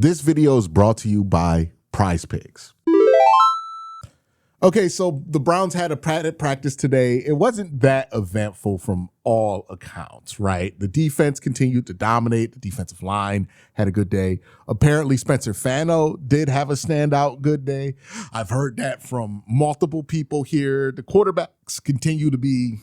This video is brought to you by PrizePicks. Okay, so the Browns had a padded practice today. It wasn't that eventful from all accounts, right? The defense continued to dominate. The defensive line had a good day. Apparently, Spencer Fano did have a standout good day. I've heard that from multiple people here. The quarterbacks continue to be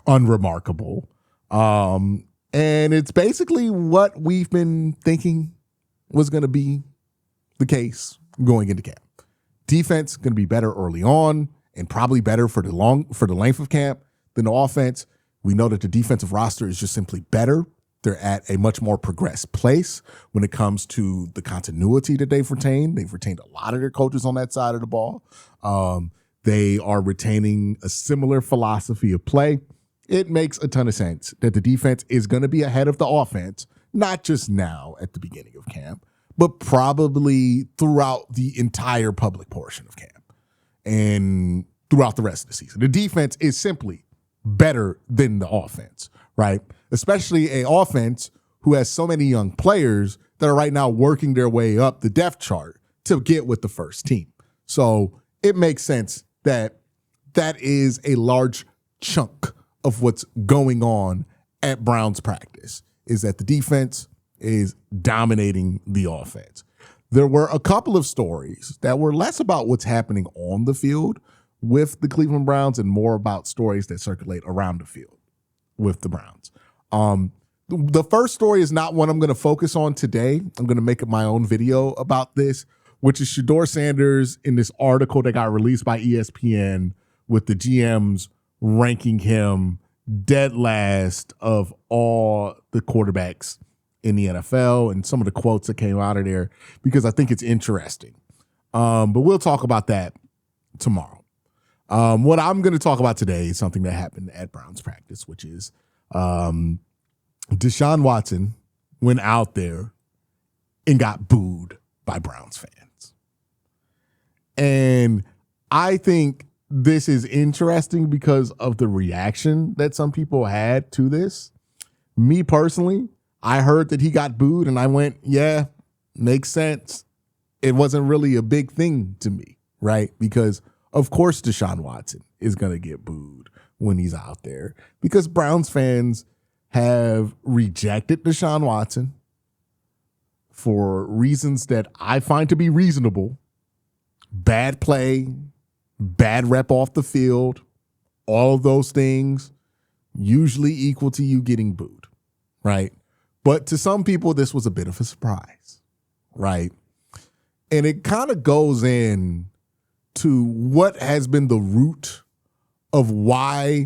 unremarkable. And it's basically what we've been thinking was going to be the case going into camp. Defense going to be better early on and probably better for the length of camp than the offense. We know that the defensive roster is just simply better. They're at a much more progressed place when it comes to the continuity that they've retained. They've retained a lot of their coaches on that side of the ball. They are retaining a similar philosophy of play. It makes a ton of sense that the defense is going to be ahead of the offense, not just now at the beginning of camp, but probably throughout the entire public portion of camp and throughout the rest of the season. The defense is simply better than the offense, right? Especially an offense who has so many young players that are right now working their way up the depth chart to get with the first team. So it makes sense that that is a large chunk of what's going on at Browns practice, is that the defense is dominating the offense. There were a couple of stories that were less about what's happening on the field with the Cleveland Browns and more about stories that circulate around the field with the Browns. The first story is not one I'm going to focus on today. I'm going to make my own video about this, which is Shedeur Sanders in this article that got released by ESPN with the GMs ranking him dead last of all the quarterbacks in the NFL and some of the quotes that came out of there, because I think it's interesting. But we'll talk about that tomorrow. What I'm going to talk about today is something that happened at Browns practice, which is Deshaun Watson went out there and got booed by Browns fans. And I think this is interesting because of the reaction that some people had to this. Me personally, I heard that he got booed and I went, yeah, makes sense. It wasn't really a big thing to me, right? Because of course Deshaun Watson is going to get booed when he's out there, because Browns fans have rejected Deshaun Watson for reasons that I find to be reasonable. Bad play, bad rep off the field, all of those things usually equal to you getting booed, right? But to some people, this was a bit of a surprise, right? And it kind of goes in to what has been the root of why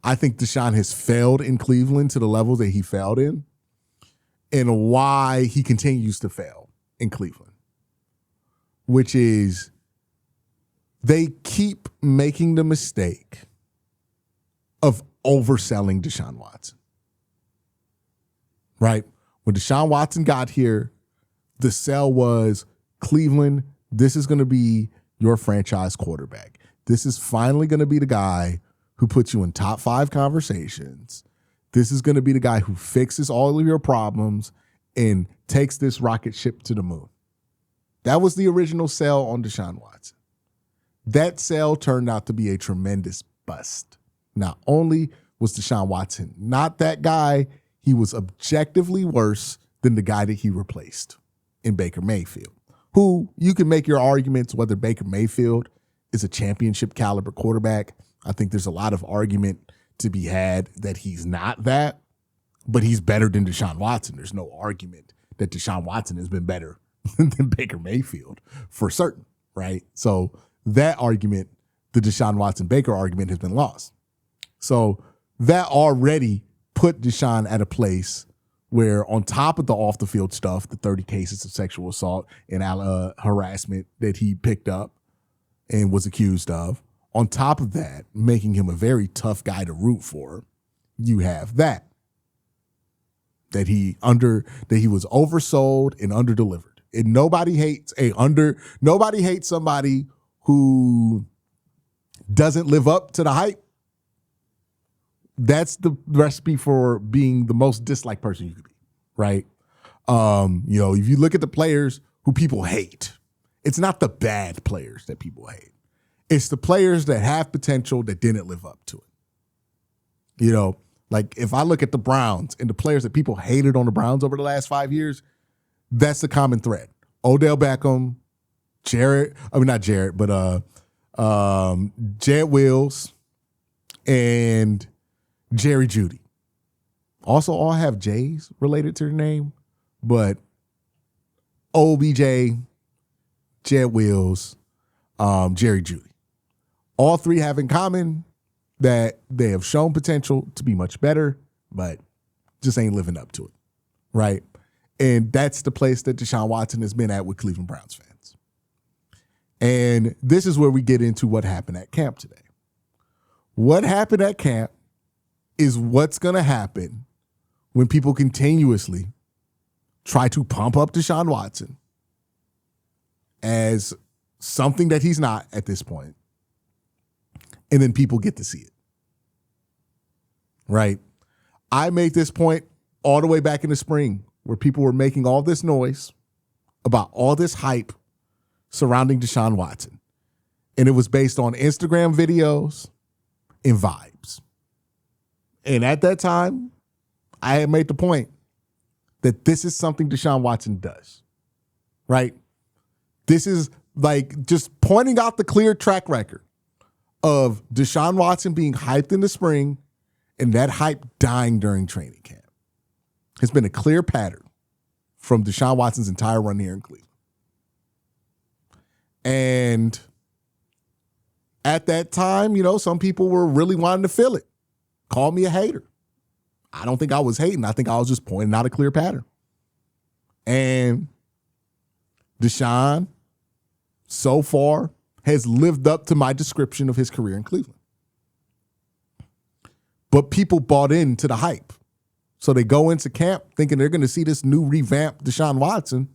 I think Deshaun has failed in Cleveland to the level that he failed in, and why he continues to fail in Cleveland, which is they keep making the mistake of overselling Deshaun Watson. Right? When Deshaun Watson got here, the sell was, Cleveland, this is going to be your franchise quarterback. This is finally going to be the guy who puts you in top 5 conversations. This is going to be the guy who fixes all of your problems and takes this rocket ship to the moon. That was the original sell on Deshaun Watson. That sell turned out to be a tremendous bust. Not only was Deshaun Watson not that guy, he was objectively worse than the guy that he replaced in Baker Mayfield, who you can make your arguments whether Baker Mayfield is a championship caliber quarterback. I think there's a lot of argument to be had that he's not that, but he's better than Deshaun Watson. There's no argument that Deshaun Watson has been better than Baker Mayfield for certain, right? So that argument, the Deshaun Watson-Baker argument, has been lost. So that already put Deshaun at a place where, on top of the off-the-field stuff, the 30 cases of sexual assault and harassment that he picked up and was accused of, on top of that, making him a very tough guy to root for, you have that he was oversold and underdelivered. And nobody hates somebody who doesn't live up to the hype. That's the recipe for being the most disliked person you could be, right? If you look at the players who people hate, it's not the bad players that people hate. It's the players that have potential that didn't live up to it. Like if I look at the Browns and the players that people hated on the Browns over the last 5 years, that's the common thread. Odell Beckham, Jared Wills, and Jerry Jeudy. Also all have J's related to their name, but OBJ, Jed Wills, Jerry Jeudy. All three have in common that they have shown potential to be much better, but just ain't living up to it, right? And that's the place that Deshaun Watson has been at with Cleveland Browns fans. And this is where we get into what happened at camp today. What happened at camp is what's going to happen when people continuously try to pump up Deshaun Watson as something that he's not at this point, and then people get to see it, right? I made this point all the way back in the spring where people were making all this noise about all this hype surrounding Deshaun Watson, and it was based on Instagram videos and vibes. And at that time, I had made the point that this is something Deshaun Watson does, right? This is like just pointing out the clear track record of Deshaun Watson being hyped in the spring and that hype dying during training camp. It's been a clear pattern from Deshaun Watson's entire run here in Cleveland. And at that time, some people were really wanting to feel it. Call me a hater. I don't think I was hating. I think I was just pointing out a clear pattern. And Deshaun, so far, has lived up to my description of his career in Cleveland. But people bought into the hype. So they go into camp thinking they're going to see this new revamped Deshaun Watson.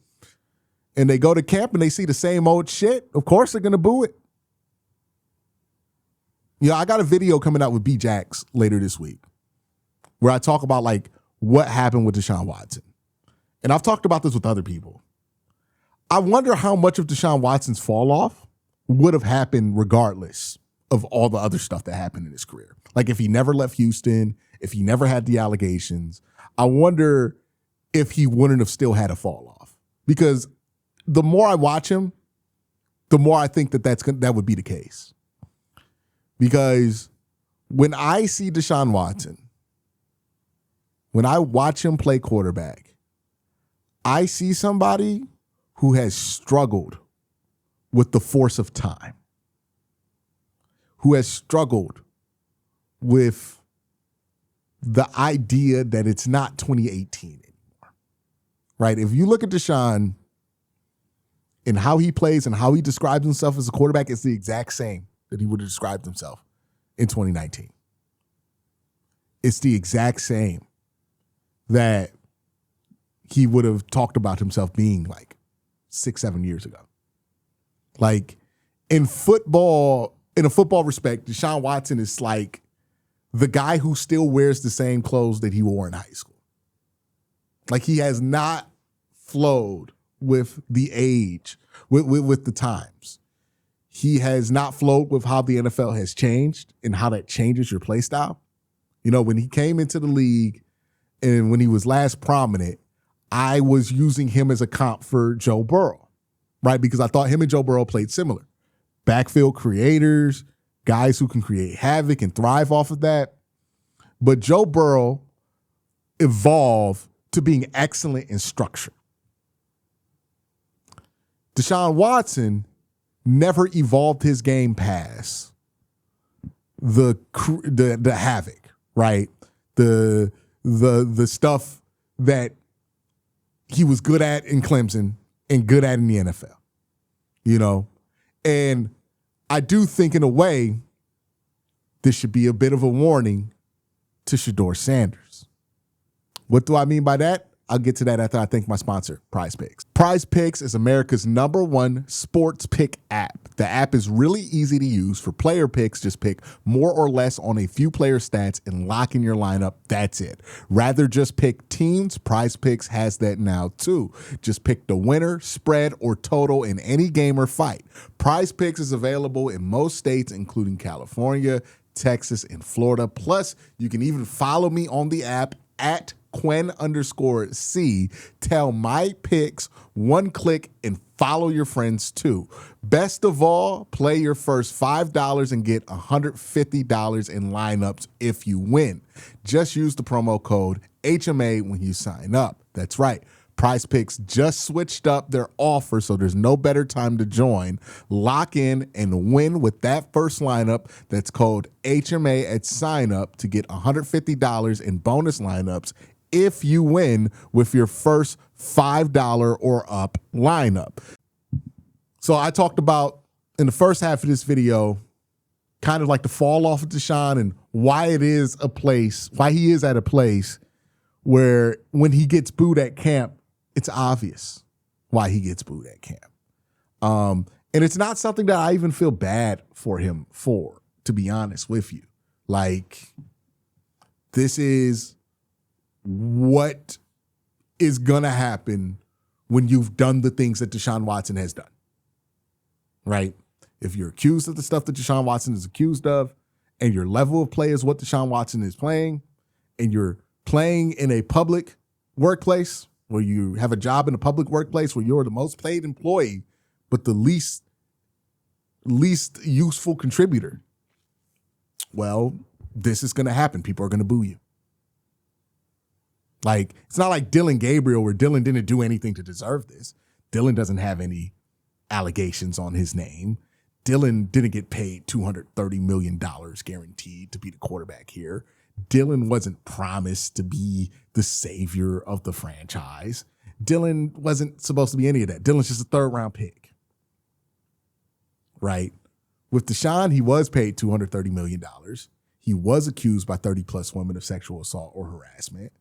And they go to camp and they see the same old shit. Of course they're going to boo it. I got a video coming out with B. Jax later this week where I talk about what happened with Deshaun Watson. And I've talked about this with other people. I wonder how much of Deshaun Watson's fall off would have happened regardless of all the other stuff that happened in his career. Like if he never left Houston, if he never had the allegations, I wonder if he wouldn't have still had a fall off. Because the more I watch him, the more I think that would be the case. Because when I see Deshaun Watson, when I watch him play quarterback, I see somebody who has struggled with the force of time, who has struggled with the idea that it's not 2018 anymore, right? If you look at Deshaun and how he plays and how he describes himself as a quarterback, it's the exact same that he would have described himself in 2019. It's the exact same that he would have talked about himself being 6-7 years ago. In football, in a football respect, Deshaun Watson is like the guy who still wears the same clothes that he wore in high school. He has not flowed with the age, with the times. He has not flowed with how the NFL has changed and how that changes your play style. When he came into the league and when he was last prominent, I was using him as a comp for Joe Burrow, right? Because I thought him and Joe Burrow played similar. Backfield creators, guys who can create havoc and thrive off of that. But Joe Burrow evolved to being excellent in structure. Deshaun Watson never evolved his game past the havoc, right? The stuff that he was good at in Clemson and good at in the NFL, And I do think in a way this should be a bit of a warning to Shedeur Sanders. What do I mean by that? I'll get to that after I thank my sponsor, PrizePicks. PrizePicks is America's #1 sports pick app. The app is really easy to use for player picks. Just pick more or less on a few player stats and lock in your lineup. That's it. Rather just pick teams, PrizePicks has that now too. Just pick the winner, spread, or total in any game or fight. PrizePicks is available in most states, including California, Texas, and Florida. Plus, you can even follow me on the app at Quen_C. Tell my picks, one click, and follow your friends too. Best of all, play your first $5 and get $150 in lineups if you win. Just use the promo code HMA when you sign up. That's right. PrizePicks just switched up their offer, so there's no better time to join. Lock in and win with that first lineup. That's code HMA at sign up to get $150 in bonus lineups if you win with your first $5 or up lineup. So I talked about in the first half of this video, kind of like the fall off of Deshaun and why he is at a place where when he gets booed at camp, it's obvious why he gets booed at camp. And it's not something that I even feel bad for him for, to be honest with you. Like, this is what is going to happen when you've done the things that Deshaun Watson has done, right? If you're accused of the stuff that Deshaun Watson is accused of, and your level of play is what Deshaun Watson is playing, and you're playing in a public workplace where you have a job in a public workplace where you're the most paid employee, but the least useful contributor, well, this is going to happen. People are going to boo you. Like, it's not like Dylan Gabriel where Dylan didn't do anything to deserve this. Dylan doesn't have any allegations on his name. Dylan didn't get paid $230 million guaranteed to be the quarterback here. Dylan wasn't promised to be the savior of the franchise. Dylan wasn't supposed to be any of that. Dylan's just a third-round pick, right? With Deshaun, he was paid $230 million. He was accused by 30-plus women of sexual assault or harassment.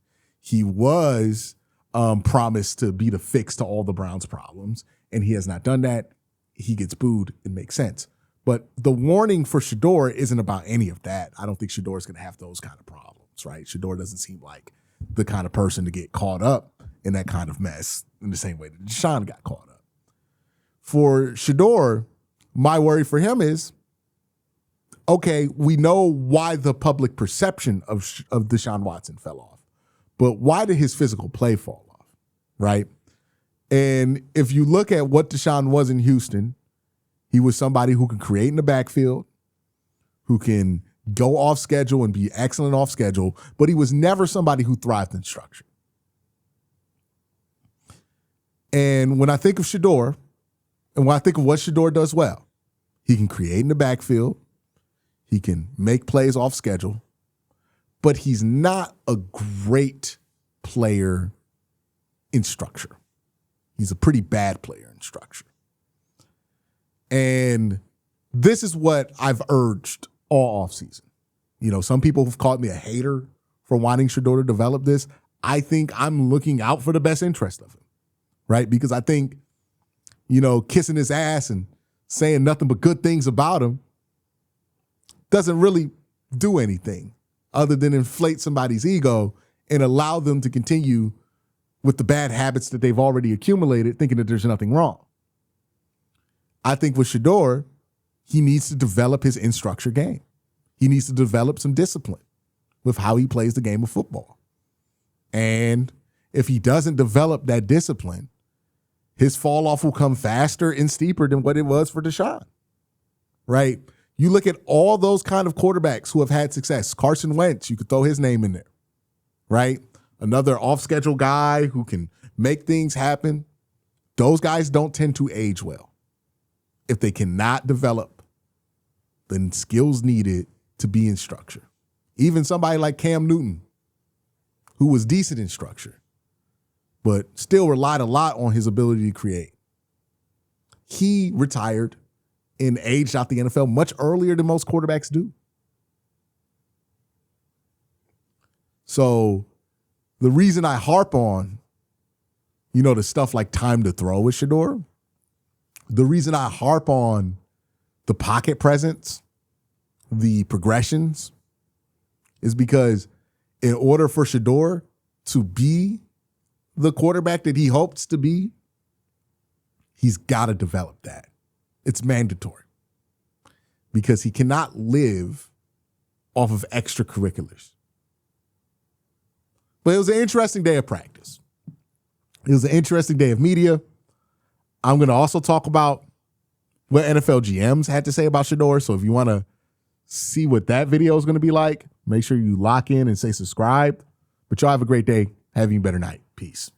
He was promised to be the fix to all the Browns' problems, and he has not done that. He gets booed. It makes sense. But the warning for Shedeur isn't about any of that. I don't think Shedeur is going to have those kind of problems, right? Shedeur doesn't seem like the kind of person to get caught up in that kind of mess in the same way that Deshaun got caught up. For Shedeur, my worry for him is, okay, we know why the public perception of Deshaun Watson fell off, but why did his physical play fall off, right? And if you look at what Deshaun was in Houston, he was somebody who can create in the backfield, who can go off schedule and be excellent off schedule, but he was never somebody who thrived in structure. And when I think of Shedeur, and when I think of what Shedeur does well, he can create in the backfield, he can make plays off schedule, but he's not a great player in structure. He's a pretty bad player in structure. And this is what I've urged all offseason. You know, some people have called me a hater for wanting Shedeur to develop this. I think I'm looking out for the best interest of him, right? Because I think, you know, kissing his ass and saying nothing but good things about him doesn't really do anything other than inflate somebody's ego and allow them to continue with the bad habits that they've already accumulated, thinking that there's nothing wrong. I think with Shedeur, he needs to develop his in-structure game. He needs to develop some discipline with how he plays the game of football. And if he doesn't develop that discipline, his fall off will come faster and steeper than what it was for Deshaun, right? You look at all those kind of quarterbacks who have had success. Carson Wentz, you could throw his name in there, right? Another off-schedule guy who can make things happen. Those guys don't tend to age well if they cannot develop the skills needed to be in structure. Even somebody like Cam Newton, who was decent in structure, but still relied a lot on his ability to create. He retired and aged out the NFL much earlier than most quarterbacks do. So the reason I harp on the stuff like time to throw with Shedeur, the reason I harp on the pocket presence, the progressions, is because in order for Shedeur to be the quarterback that he hopes to be, he's got to develop that. It's mandatory because he cannot live off of extracurriculars. But it was an interesting day of practice. It was an interesting day of media. I'm going to also talk about what NFL GMs had to say about Shedeur. So if you want to see what that video is going to be like, make sure you lock in and say subscribe. But y'all have a great day. Have an even better night. Peace.